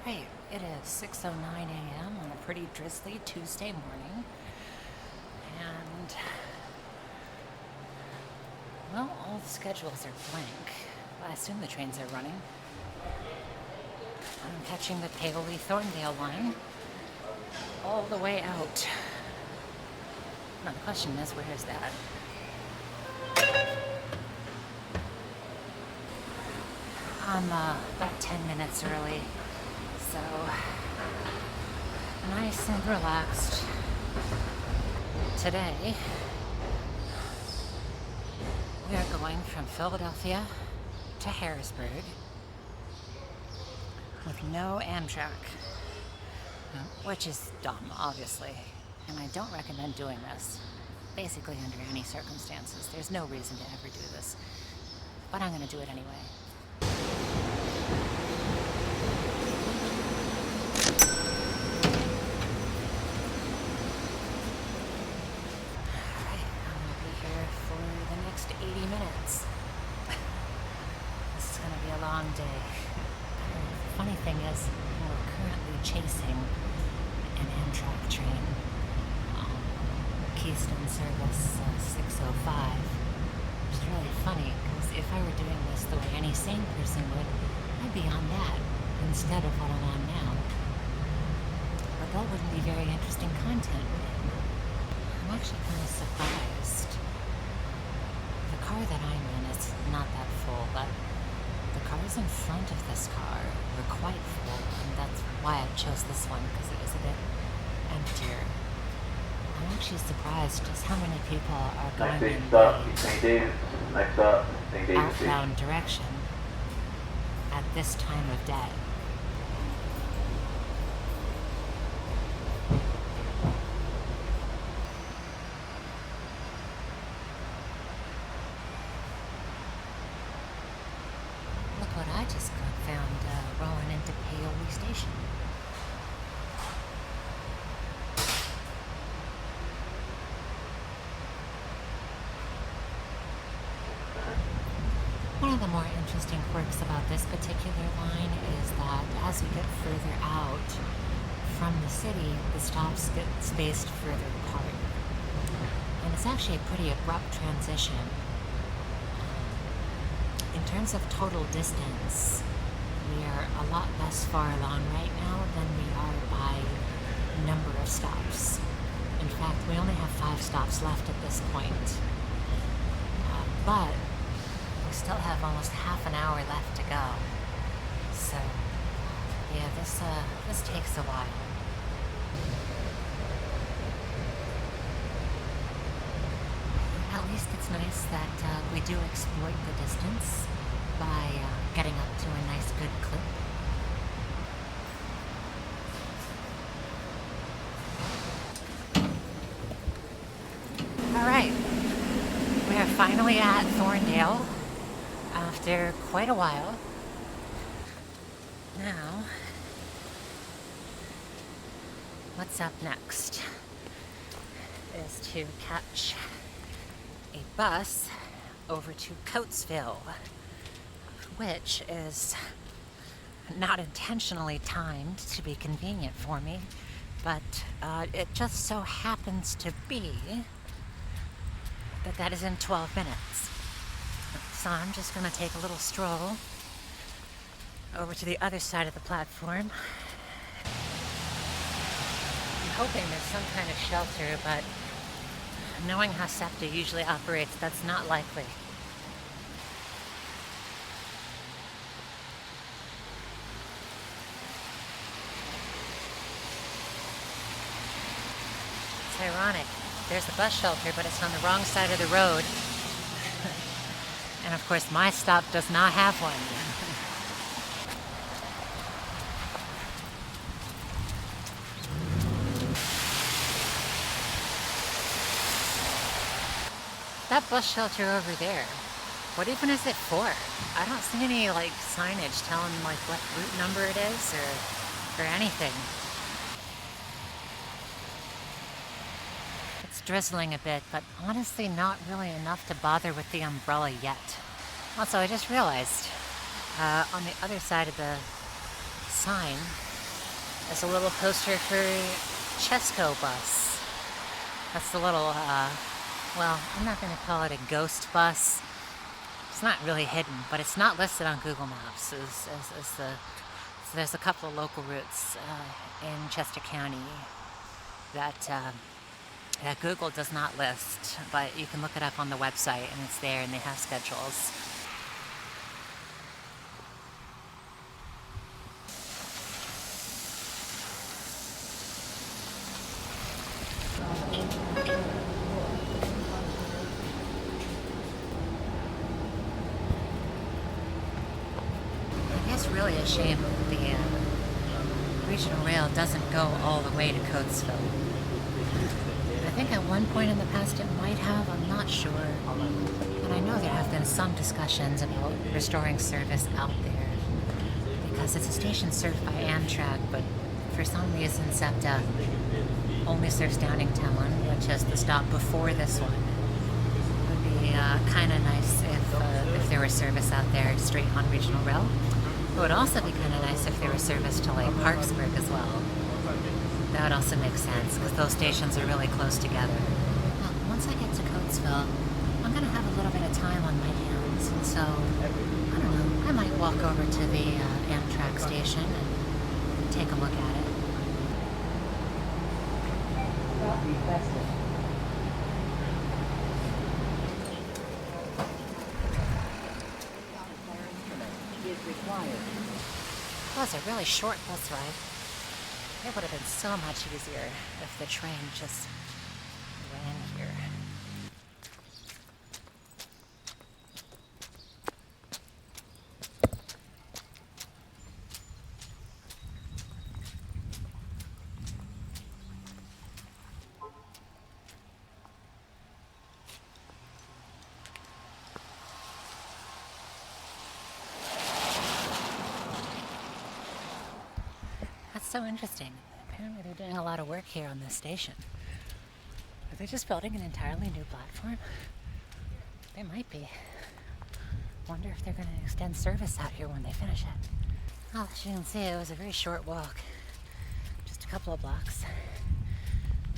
Alright, it is 6:09 a.m. on a pretty drizzly Tuesday morning. And, well, all the schedules are blank. I assume the trains are running. I'm catching the Paoli-Thorndale line all the way out. Now the question is, where is that? I'm about 10 minutes early, so nice and relaxed. Today, we are going from Philadelphia to Harrisburg with no Amtrak, which is dumb, obviously, and I don't recommend doing this, basically under any circumstances. There's no reason to ever do this, but I'm going to do it anyway. The next 80 minutes. This is going to be a long day. The funny thing is, we're currently chasing an Amtrak train, Keystone Service 605, which is really funny because if I were doing this the way any sane person would, I'd be on that instead of what I'm on now. But that wouldn't be very interesting content, would it? I'm actually kind of surprised. The car that I'm in is not that full, but the cars in front of this car were quite full, and that's why I chose this one, because it was a bit emptier. I'm actually surprised just how many people are going in the outbound direction at this time of day. What I just found rolling into Paoli Station. One of the more interesting quirks about this particular line is that as we get further out from the city, the stops get spaced further apart. And it's actually a pretty abrupt transition. In terms of total distance, we are a lot less far along right now than we are by number of stops. In fact, we only have 5 stops left at this point. But we still have almost half an hour left to go. So, yeah, this takes a while. At least it's nice that we do exploit the distance by getting up to a nice good clip. Alright, we are finally at Thorndale after quite a while. Now, what's up next is to catch a bus over to Coatesville, which is not intentionally timed to be convenient for me, but it just so happens to be that is in 12 minutes. So I'm just going to take a little stroll over to the other side of the platform. I'm hoping there's some kind of shelter, but knowing how SEPTA usually operates, that's not likely. It's ironic. There's a bus shelter, but it's on the wrong side of the road. And of course, my stop does not have one. That bus shelter over there, what even is it for? I don't see any signage telling what route number it is or anything. It's drizzling a bit, but honestly not really enough to bother with the umbrella yet. Also, I just realized on the other side of the sign is a little poster for Chescobus. That's the little, well, I'm not going to call it a ghost bus. It's not really hidden, but it's not listed on Google Maps. So there's a couple of local routes in Chester County that Google does not list, but you can look it up on the website and it's there and they have schedules. It's really a shame the regional rail doesn't go all the way to Coatesville. I think at one point in the past it might have, I'm not sure. And I know there have been some discussions about restoring service out there because it's a station served by Amtrak, but for some reason SEPTA only serves Downingtown, which is the stop before this one. It would be kind of nice if there were service out there straight on regional rail. It would also be kind of nice if there was service to like Harrisburg as well. That would also make sense because those stations are really close together. Well, once I get to Coatesville, I'm going to have a little bit of time on my hands, and so, I don't know, I might walk over to the Amtrak station and take a look at it. That was a really short bus ride. It would have been so much easier if the train just ran here. That's so interesting. Apparently they're doing a lot of work here on this station. Are they just building an entirely new platform? They might be. Wonder if they're going to extend service out here when they finish it. Well, as you can see, it was a very short walk. Just a couple of blocks.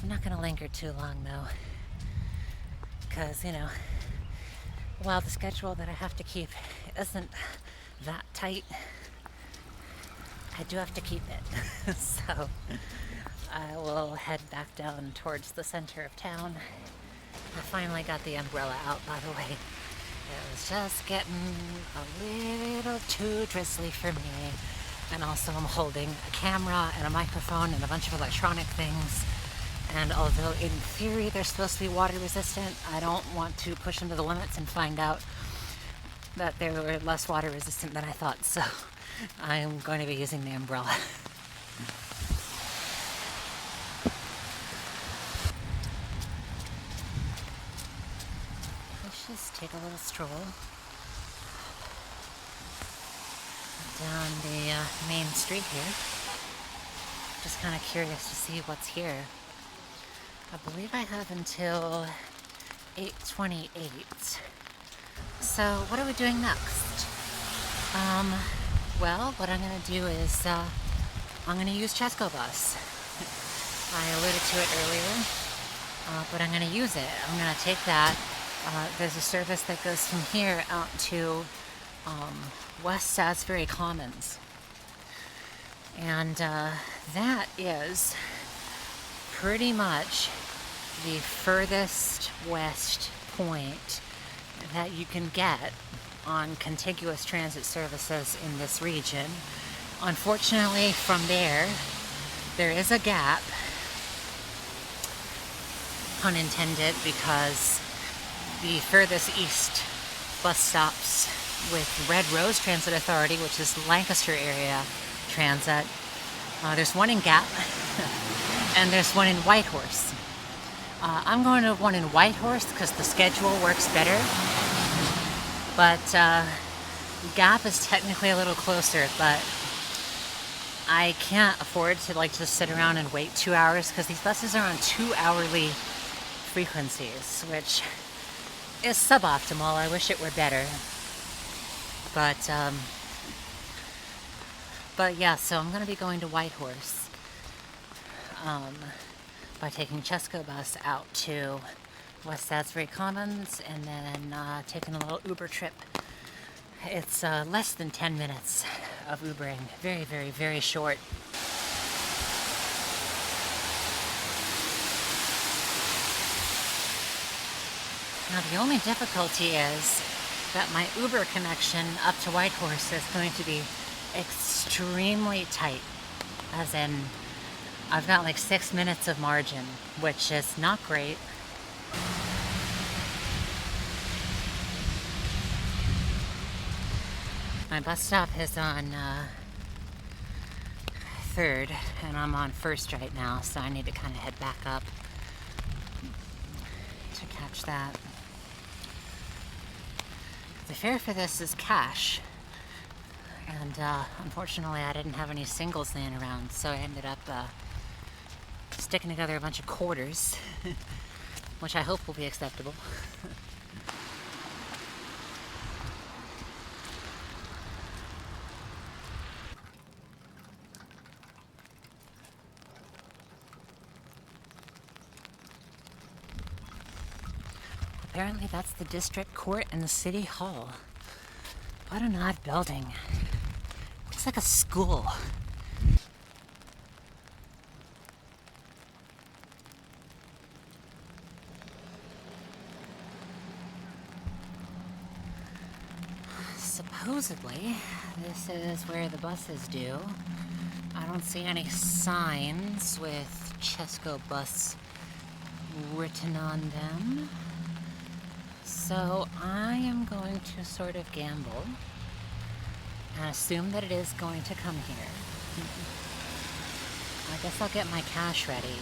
I'm not going to linger too long though. Because, you know, while the schedule that I have to keep isn't that tight, I do have to keep it. So I will head back down towards the center of town. I finally got the umbrella out, by the way. It was just getting a little too drizzly for me. And also I'm holding a camera and a microphone and a bunch of electronic things. And although in theory they're supposed to be water resistant, I don't want to push them to the limits and find out that they were less water resistant than I thought. So I'm going to be using the umbrella. Let's just take a little stroll down the main street here. Just kind of curious to see what's here. I believe I have until 8:28. So what are we doing next? Well, what I'm going to do is I'm going to use Chescobus. I alluded to it earlier, but I'm going to use it. I'm going to take that. There's a service that goes from here out to West Salisbury Commons. And that is pretty much the furthest west point that you can get on contiguous transit services in this region. Unfortunately, from there is a gap, pun intended, because the furthest east bus stops with Red Rose Transit Authority, which is Lancaster area transit, there's one in Gap and there's one in Whitehorse. I'm going to one in Whitehorse because the schedule works better. But Gap is technically a little closer, but I can't afford to just sit around and wait 2 hours because these buses are on 2-hourly frequencies, which is suboptimal. I wish it were better. But yeah, so I'm going to be going to Whitehorse. by taking Chescobus out to West Salisbury Commons and then taking a little Uber trip. It's less than 10 minutes of Ubering. Very, very, very short. Now the only difficulty is that my Uber connection up to Whitehorse is going to be extremely tight. As in, I've got like 6 minutes of margin, which is not great. My bus stop is on 3rd, and I'm on 1st right now, so I need to kind of head back up to catch that. The fare for this is cash, and unfortunately I didn't have any singles laying around, so I ended up sticking together a bunch of quarters, which I hope will be acceptable. Apparently that's the district court and the city hall. What an odd building. It's like a school. Supposedly, this is where the buses do. I don't see any signs with Chescobus written on them. So I am going to sort of gamble and assume that it is going to come here. I guess I'll get my cash ready.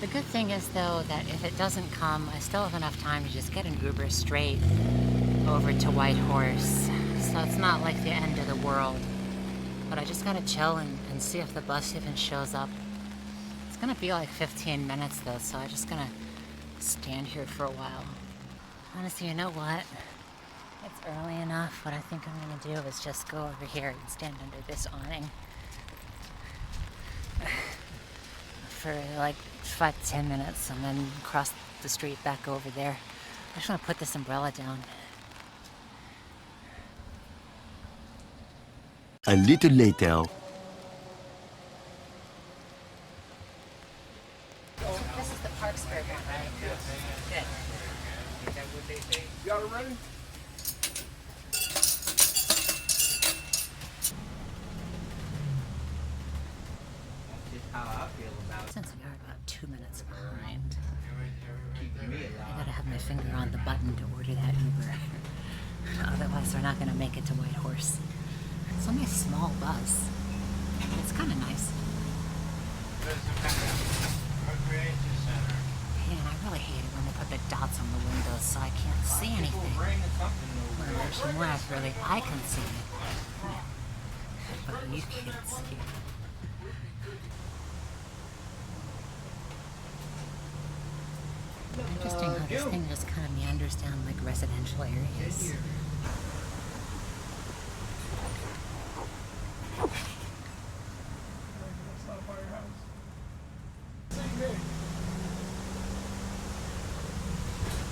The good thing is though that if it doesn't come, I still have enough time to just get an Uber straight over to Whitehorse. So it's not like the end of the world. But I just gotta chill and see if the bus even shows up. It's gonna be like 15 minutes though, so I'm just gonna stand here for a while. Honestly, you know what? It's early enough. What I think I'm gonna do is just go over here and stand under this awning for like 5 to 10 minutes and then cross the street back over there. I just want to put this umbrella down. A little later. This is the Harrisburg, right? Good. You got it ready? Since we are about 2 minutes behind, I gotta have my finger on the button to order that Uber. Otherwise, they're not gonna make it to Whitehorse. It's only a small bus. It's kind of nice. Man, I really hate it when they put the dots on the windows so I can't see anything. Or more accurately, I can see it. But you can't see it. Interesting how this thing just kind of meanders down like residential areas.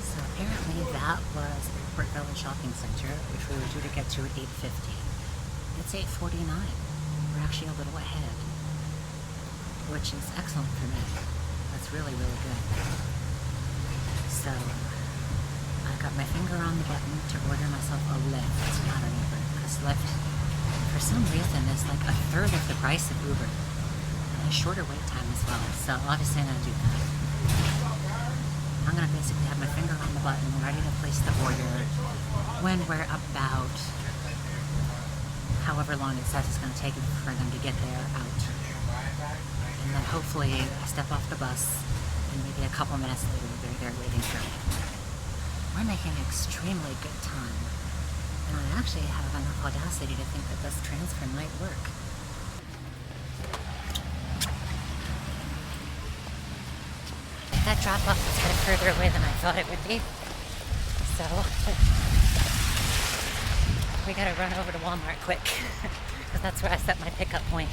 So apparently that was Airport Village Shopping Center, which we were due to get to at 8:50. It's 8:49. We're actually a little ahead, which is excellent for me. That's really, really good. So I got my finger on the button to order myself a Lyft, not an Uber, because Lyft, for some reason, is like a third of the price of Uber, and a shorter wait time as well. So obviously I'm gonna do that. I'm gonna basically have my finger on the button, ready to place the order when we're about however long it says it's gonna take for them to get there out. And then hopefully I step off the bus and maybe a couple minutes later they're there waiting for me. We're making extremely good time. And I actually have enough audacity to think that this transfer might work. That drop-off is a bit further away than I thought it would be. So we gotta run over to Walmart quick, because that's where I set my pickup point.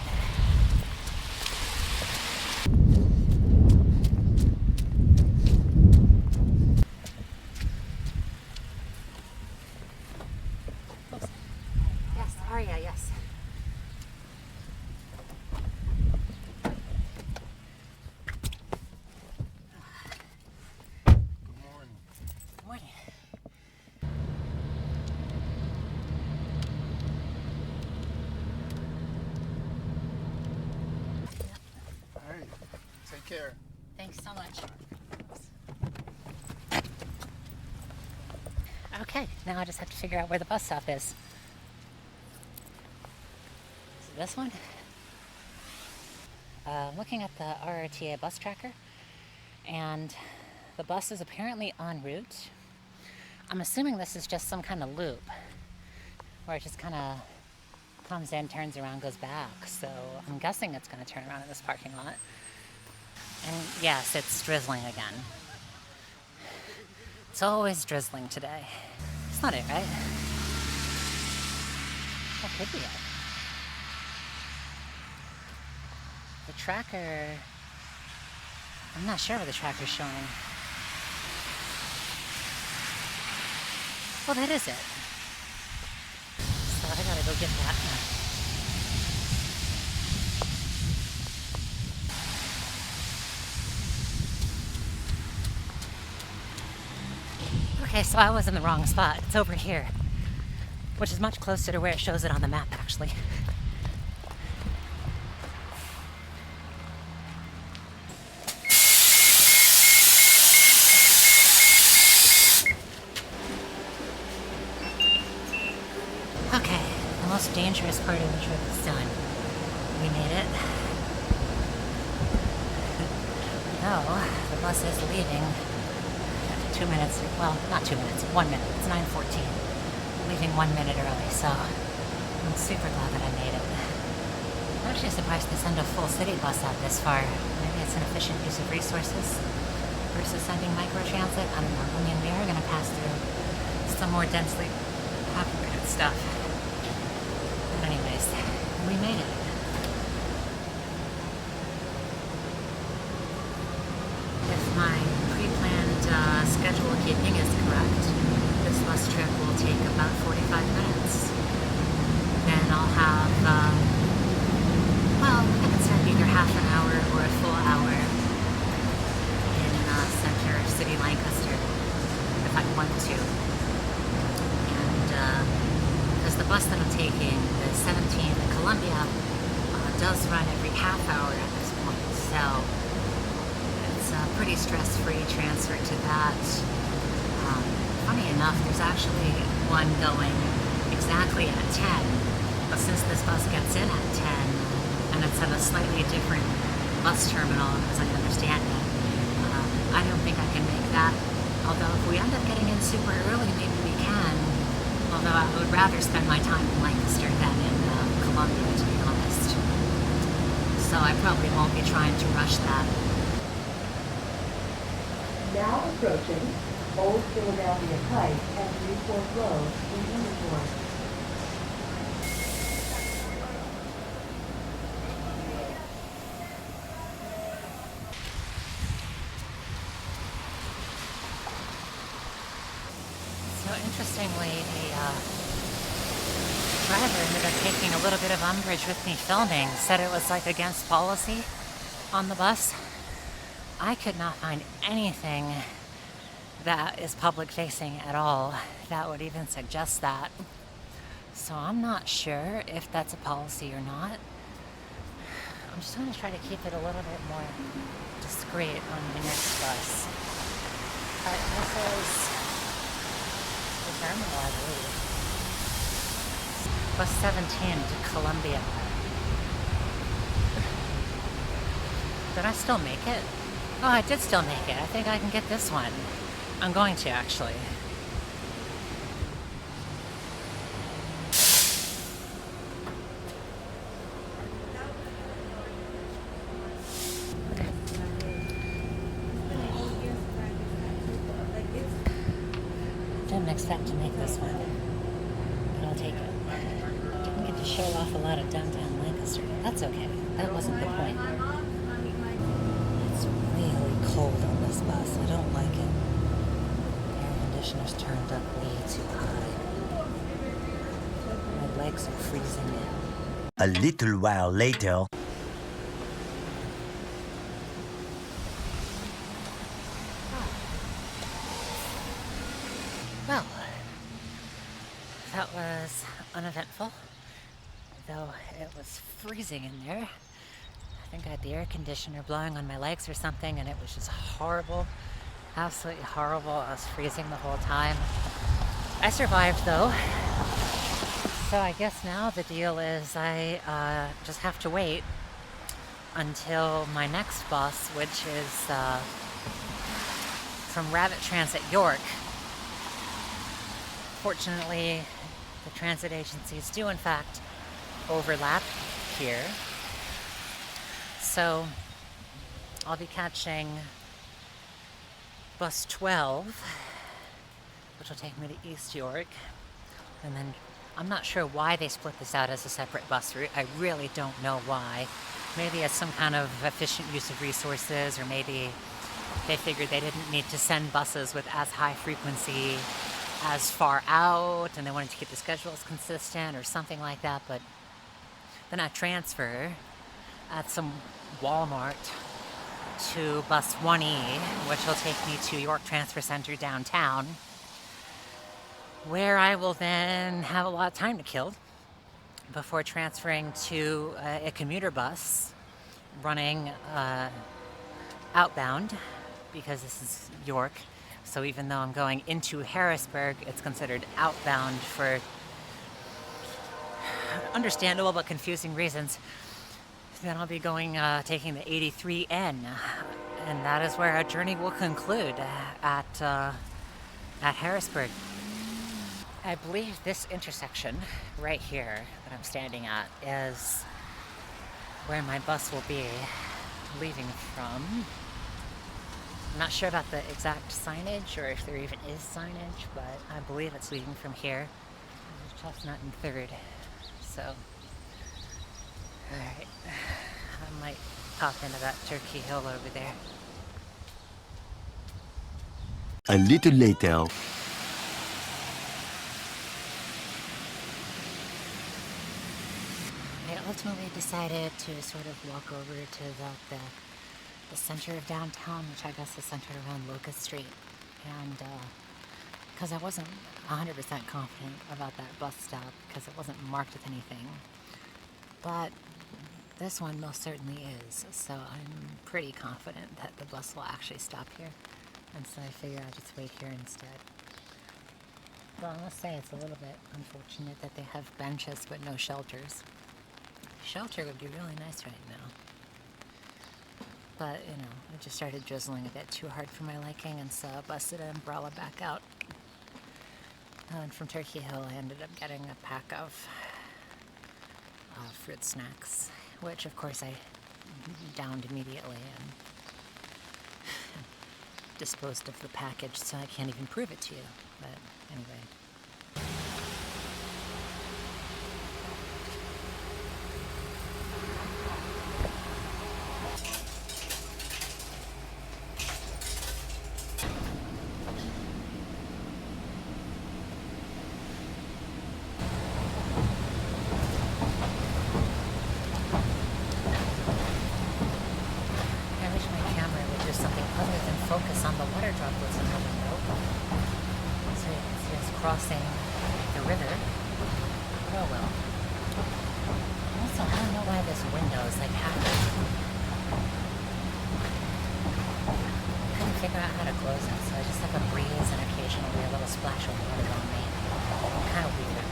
are you? Yes. Good morning. Morning. All right. Take care. Thanks so much. Okay, now I just have to figure out where the bus stop is. Is it this one? I'm looking at the RRTA bus tracker, and the bus is apparently en route. I'm assuming this is just some kind of loop where it just kind of comes in, turns around, goes back. So I'm guessing it's going to turn around in this parking lot. And yes, it's drizzling again. It's always drizzling today. It's not it, right? That could be it. The tracker, I'm not sure what the tracker's showing. Well, that is it. So I gotta go get that. Okay, so I was in the wrong spot. It's over here, which is much closer to where it shows it on the map, actually. Okay, the most dangerous part of the trip is done. We made it. No, the bus is leaving. 2 minutes, well, not 2 minutes, 1 minute. It's 9:14. Leaving 1 minute early, so I'm super glad that I made it. I'm actually surprised to send a full city bus out this far. Maybe it's an efficient use of resources versus sending microtransit. I don't know. I mean, we are going to pass through some more densely populated stuff. But anyways, we made it. If my pre-planned schedule keeping is correct, this bus trip will take about 45 minutes. Then I'll have, well, I can spend either half an hour or a full hour in center city Lancaster if I want to. And because the bus that I'm taking, the 17 Columbia, does run every half hour at this point, so it's a pretty stress-free transfer to that. Funny enough, there's actually one going exactly at 10, but since this bus gets in at 10, and it's at a slightly different bus terminal, as I understand it, I don't think I can make that. Although if we end up getting in super early, maybe we can. Although I would rather spend my time in Lancaster than in Columbia, to be honest. So I probably won't be trying to rush that. Now approaching Old Philadelphia Pike and Newport Road in Newport. So interestingly, the driver ended up taking a little bit of umbrage with me filming, said it was like against policy on the bus. I could not find anything that is public facing at all that would even suggest that. So I'm not sure if that's a policy or not. I'm just going to try to keep it a little bit more discreet on the next bus. But this is the terminal, I believe. Bus 17 to Columbia. Did I still make it? Oh, I did still make it. I think I can get this one. I'm going to, actually. Didn't expect to make this one, but I'll take it. Didn't get to show off a lot of downtown Lancaster. That's okay. That wasn't the point. It's really cold on this bus. I don't like it. Air conditioner's turned up way too high. My leg sidewalks are freezing in. A little while later. Well, that was uneventful, though it was freezing in there. I think I had the air conditioner blowing on my legs or something, and it was just horrible, absolutely horrible. I was freezing the whole time. I survived though, so I guess now the deal is I just have to wait until my next bus, which is from rabbittransit York. Fortunately, the transit agencies do in fact overlap here. So I'll be catching bus 12, which will take me to East York. And then I'm not sure why they split this out as a separate bus route. I really don't know why. Maybe it's some kind of efficient use of resources, or maybe they figured they didn't need to send buses with as high frequency as far out, and they wanted to keep the schedules consistent or something like that. But then I transfer at some Walmart to bus 1E, which will take me to York Transfer Center downtown, where I will then have a lot of time to kill before transferring to a commuter bus running outbound, because this is York. So even though I'm going into Harrisburg, it's considered outbound for understandable but confusing reasons. Then I'll be going, taking the 83N, and that is where our journey will conclude at Harrisburg. I believe this intersection right here that I'm standing at is where my bus will be leaving from. I'm not sure about the exact signage, or if there even is signage, but I believe it's leaving from here. There's Chestnut and 3rd, so alright, I might pop into that Turkey Hill over there. A little later. I ultimately decided to sort of walk over to the center of downtown, which I guess is centered around Locust Street, and because I wasn't 100% confident about that bus stop because it wasn't marked with anything, but this one most certainly is, so I'm pretty confident that the bus will actually stop here, and so I figure I'll just wait here instead. But I must say it's a little bit unfortunate that they have benches but no shelters. Shelter would be really nice right now. But, you know, it just started drizzling a bit too hard for my liking, and so I busted an umbrella back out. And from Turkey Hill, I ended up getting a pack of fruit snacks, which, of course, I downed immediately and disposed of the package, so I can't even prove it to you. But anyway. Focus on the water droplets in the window, so you can see us crossing the river. Oh well. Also, I don't know why this window is like half open. I couldn't figure out how to close it, so I just have a breeze and occasionally a little splash of water on me. Kind of weird.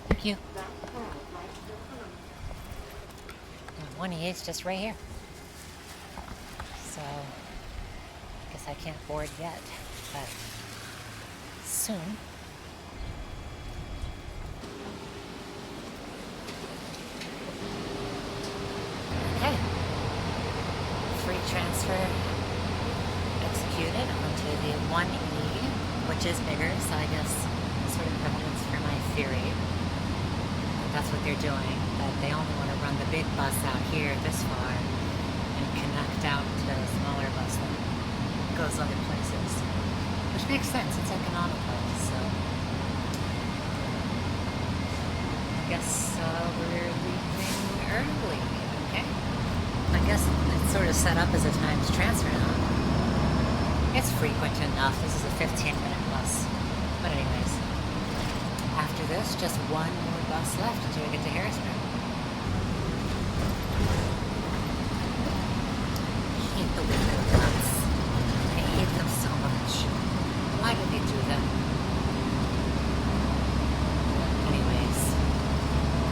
Thank you. 1E is just right here. So, I guess I can't board yet, but soon. Okay. Free transfer executed onto the 1E, which is bigger, so I guess sort of evidence for my theory. That's what they're doing, but they only want to run the big bus out here this far and connect out to a smaller bus that goes other places, which Makes sense, it's economical, so I guess we're leaving early, okay? I guess it's sort of set up as a timed transfer now. It's frequent enough, this is a 15-minute bus. But anyways, after this, just one more bus left until we get to Harrisburg. I hate the window cuts. I hate them so much. Why do they do them? Anyways,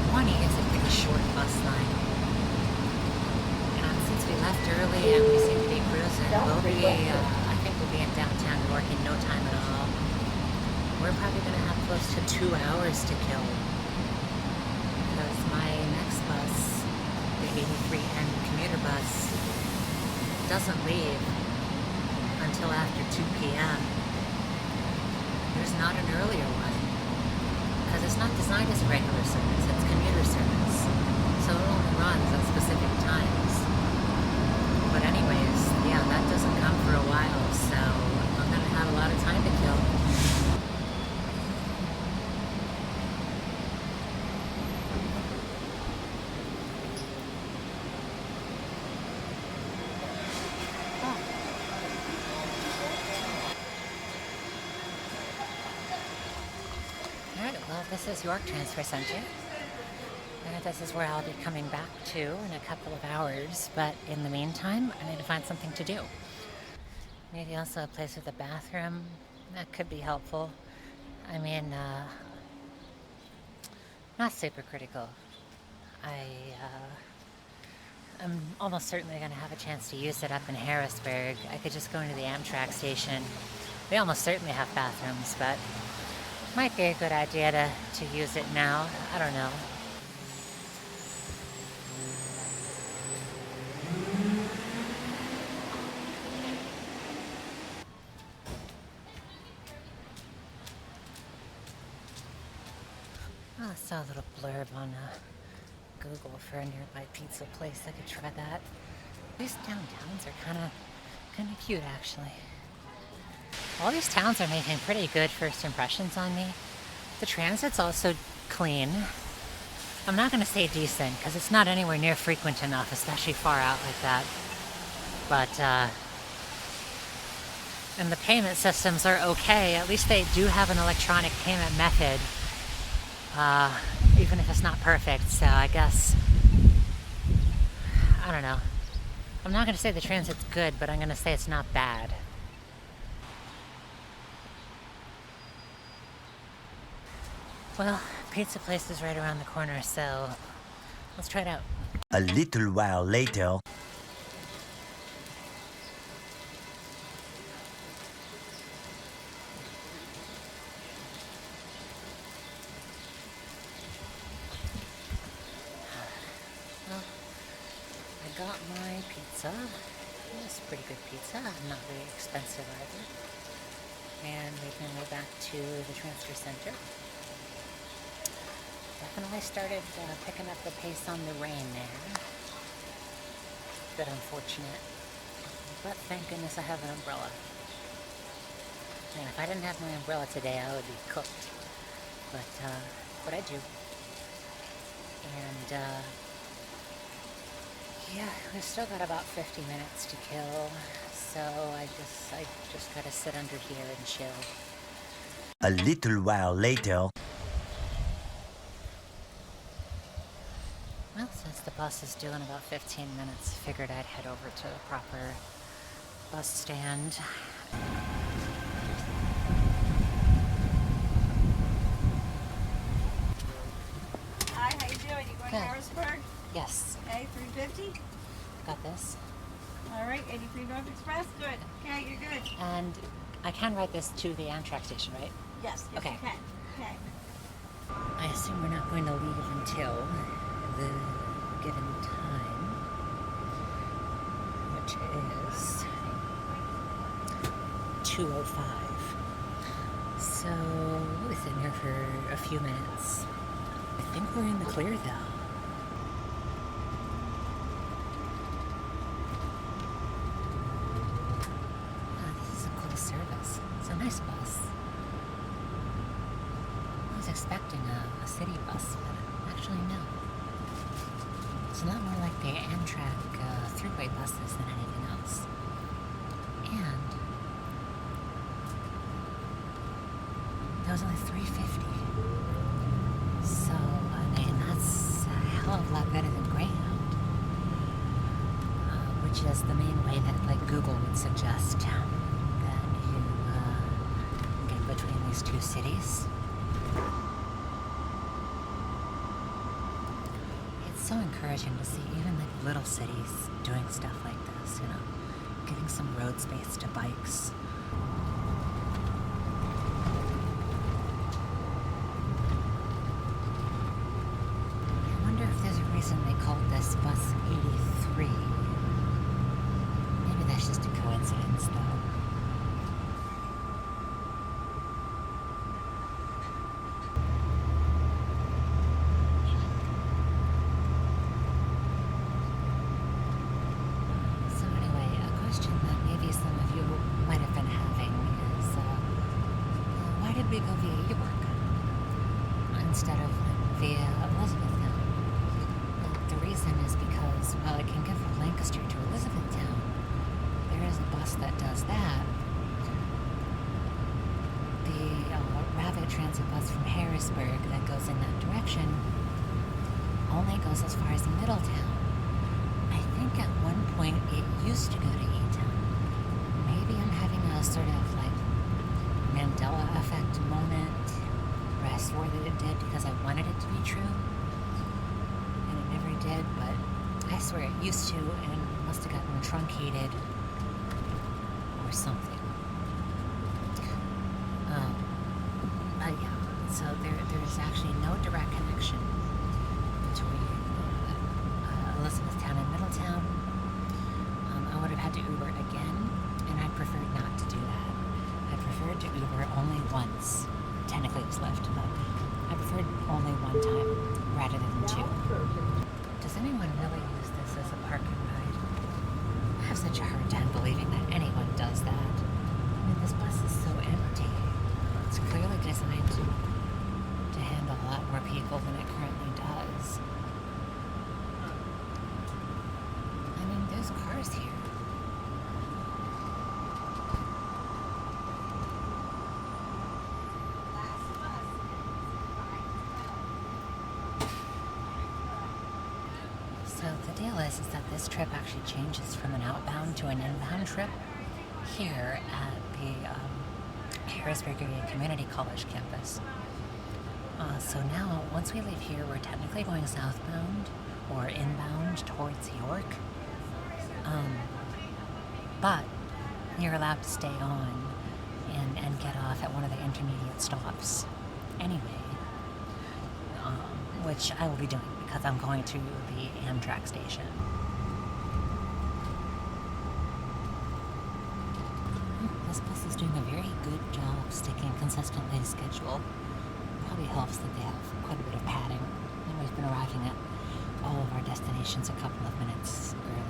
20 is a pretty short bus line. And since we left early and we seem to be cruising, we'll be, I think we'll be in downtown New York in no time at all. We're probably going to have close to 2 hours to kill. Because my next bus, the 83N commuter bus, doesn't leave until after 2 p.m. There's not an earlier one. Because it's not designed as a regular service, it's commuter service. So it only runs at specific times. But anyways, yeah, that doesn't come for a while, so I'm going to have a lot of time to kill. Well, this is York Transfer Center. And this is where I'll be coming back to in a couple of hours. But in the meantime, I need to find something to do. Maybe also a place with a bathroom. That could be helpful. I mean, not super critical. I'm almost certainly going to have a chance to use it up in Harrisburg. I could just go into the Amtrak station. They almost certainly have bathrooms, but might be a good idea to use it now. I don't know. I saw a little blurb on Google for a nearby pizza place. I could try that. These downtowns are kind of cute, actually. All these towns are making pretty good first impressions on me. The transit's also clean. I'm not going to say decent, because it's not anywhere near frequent enough, especially far out like that. But, and the payment systems are okay. At least they do have an electronic payment method, even if it's not perfect. So I guess, I don't know. I'm not going to say the transit's good, but I'm going to say it's not bad. Well, pizza place is right around the corner, so let's try it out. A little while later. Well, I got my pizza. It's pretty good pizza, not very expensive either. And making my way back to the transfer center. Definitely started picking up the pace on the rain there. Bit unfortunate. But thank goodness I have an umbrella. Man, if I didn't have my umbrella today, I would be cooked. But I do. And, yeah, we've still got about 50 minutes to kill. So I just gotta sit under here and chill. A little while later. Well, since the bus is due in about 15 minutes, figured I'd head over to the proper bus stand. Hi, how you doing? You going Good. to Harrisburg? Yes, Okay, 350. got this. All right, 83 North Express. Good. Okay, you're good. And I can write this to the Amtrak station, right? Yes, yes Okay. you can. Okay. I assume we're not going to leave until the given time, which is 2:05. So we'll be sitting here for a few minutes. I think we're in the clear though. This is a cool service. It's a nice bus. I was expecting a city bus, but actually no. It's a lot more like the Amtrak throughway buses than anything else. And that was only $3.50. So, I mean, that's a hell of a lot better than Greyhound, which is the main way that, like, Google would suggest that you get between these two cities. It's so encouraging to see even, like, little cities doing stuff like this, you know, giving some road space to bikes. They called this bus 83. Maybe that's just a coincidence, though. So anyway, a question that maybe some of you might have been having is, why did we go via York instead of via Elizabethtown? The reason is because, while it can get from Lancaster to Elizabethtown, there is a bus that does that. The rabbittransit bus from Harrisburg that goes in that direction only goes as far as Middletown. I think at one point it used to go to E-Town. Maybe I'm having a sort of like Mandela effect moment where I swore that it did because I wanted it to be true. Did, but I swear it used to and must have gotten truncated or something. But yeah, so there's actually no direct connection between Elizabethtown and Middletown. I would have had to Uber again, and I preferred not to do that. I preferred to Uber only once. Technically it was Lyft, but I preferred only one time rather than two. Does anyone really use this as a park and ride? I have such a hard time believing that anyone does that. I mean, this bus is so empty. It's clearly designed to handle a lot more people than it currently does. I mean, there's cars here. So the deal is that this trip actually changes from an outbound to an inbound trip here at the Harrisburg Area Community College campus. So now, once we leave here, we're technically going southbound or inbound towards York. But you're allowed to stay on and get off at one of the intermediate stops anyway, which I will be doing because I'm going to the Amtrak station. This bus is doing a very good job sticking consistently to schedule. Probably helps that they have quite a bit of padding, and we've been arriving at all of our destinations a couple of minutes early.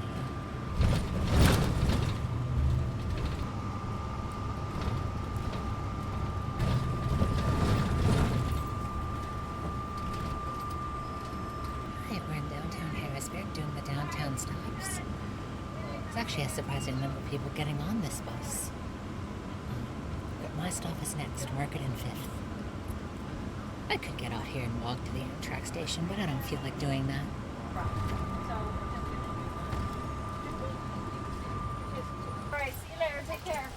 Doing the downtown stops. There's actually a surprising number of people getting on this bus. But my stop is next, Market and 5th. I could get out here and walk to the Amtrak station, but I don't feel like doing that. Alright, see you later. Take care.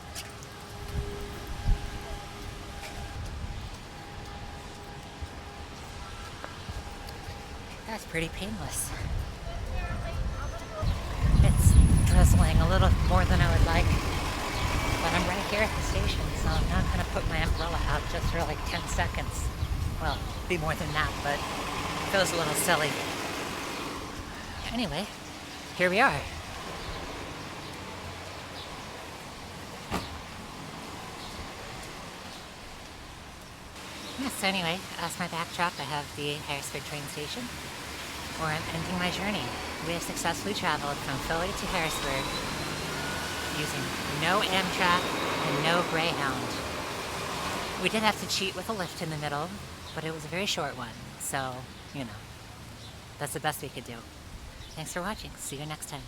That's pretty painless. It's drizzling a little more than I would like, but I'm right here at the station, so I'm not going to put my umbrella out just for like 10 seconds. Well, it'd be more than that, but it feels a little silly. Anyway, here we are. Yes, anyway, as my backdrop, I have the Harrisburg train station, where I'm ending my journey. We have successfully traveled from Philly to Harrisburg using no Amtrak and no Greyhound. We did have to cheat with a lift in the middle, but it was a very short one, so, you know, that's the best we could do. Thanks for watching. See you next time.